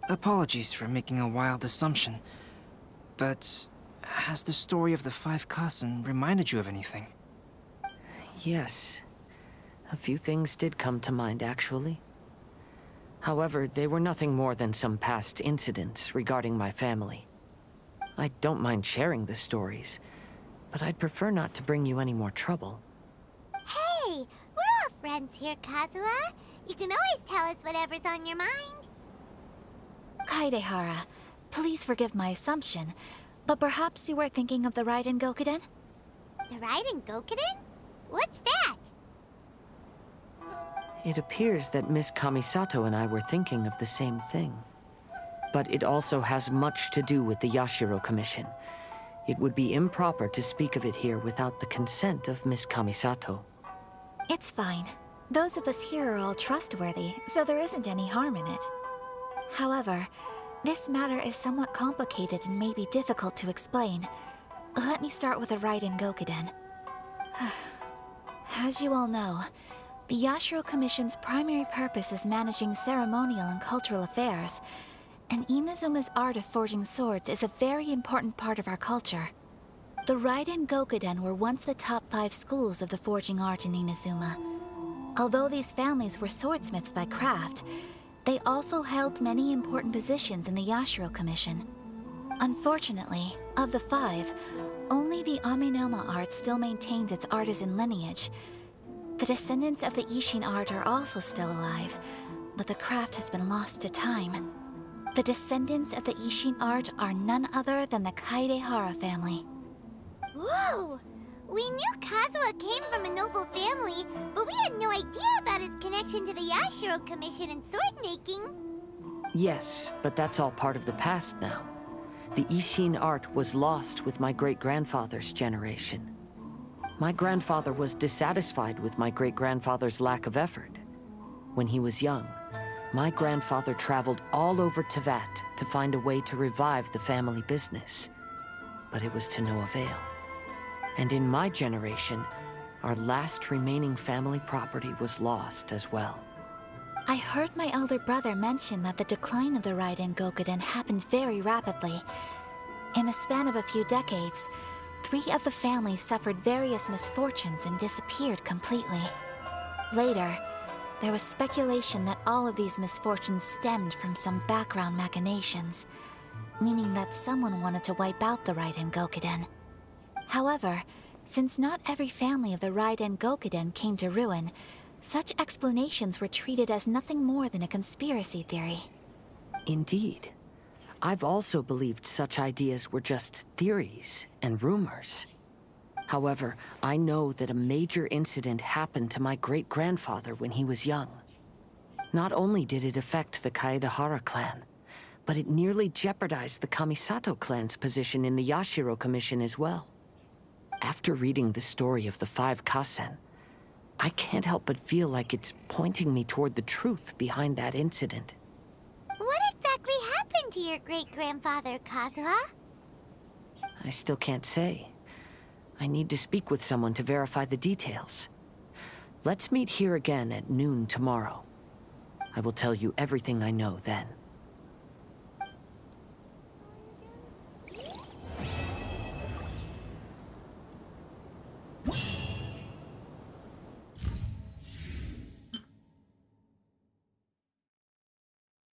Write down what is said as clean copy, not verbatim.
Apologies for making a wild assumption, but has the story of the five Kasen reminded you of anything? Yes. A few things did come to mind, actually. However, they were nothing more than some past incidents regarding my family. I don't mind sharing the stories, but I'd prefer not to bring you any more trouble. Hey, we're all friends here, Kazuha. You can always tell us whatever's on your mind. Kaidehara, please forgive my assumption, but perhaps you were thinking of the Raiden Gokuden? The Raiden Gokuden? What's that? It appears that Miss Kamisato and I were thinking of the same thing. But it also has much to do with the Yashiro Commission. It would be improper to speak of it here without the consent of Miss Kamisato. It's fine. Those of us here are all trustworthy, so there isn't any harm in it. However, this matter is somewhat complicated and may be difficult to explain. Let me start with the Raiden Gokuden. As you all know, the Yashiro Commission's primary purpose is managing ceremonial and cultural affairs, and Inazuma's art of forging swords is a very important part of our culture. The Raiden Gokuden were once the top 5 schools of the forging art in Inazuma. Although these families were swordsmiths by craft, they also held many important positions in the Yashiro Commission. Unfortunately, of the 5, only the Aminoma art still maintains its artisan lineage. The descendants of the Ishin art are also still alive, but the craft has been lost to time. The descendants of the Ishin art are none other than the Kaidehara family. Whoa! We knew Kazuha came from a noble family, but we had no idea about his connection to the Yashiro Commission and sword making. Yes, but that's all part of the past now. The Ishin art was lost with my great-grandfather's generation. My grandfather was dissatisfied with my great-grandfather's lack of effort. When he was young, my grandfather traveled all over Tevat to find a way to revive the family business. But it was to no avail. And in my generation, our last remaining family property was lost as well. I heard my elder brother mention that the decline of the Raiden Gokuden happened very rapidly. In the span of a few decades, 3 of the families suffered various misfortunes and disappeared completely. Later, there was speculation that all of these misfortunes stemmed from some background machinations, meaning that someone wanted to wipe out the Raiden Gokuden. However, since not every family of the Raiden Gokuden came to ruin, such explanations were treated as nothing more than a conspiracy theory. Indeed. I've also believed such ideas were just theories and rumors. However, I know that a major incident happened to my great-grandfather when he was young. Not only did it affect the Kaedehara clan, but it nearly jeopardized the Kamisato clan's position in the Yashiro Commission as well. After reading the story of the 5 Kasen, I can't help but feel like it's pointing me toward the truth behind that incident. What exactly happened to your great-grandfather, Kazuha? I still can't say. I need to speak with someone to verify the details. Let's meet here again at noon tomorrow. I will tell you everything I know then.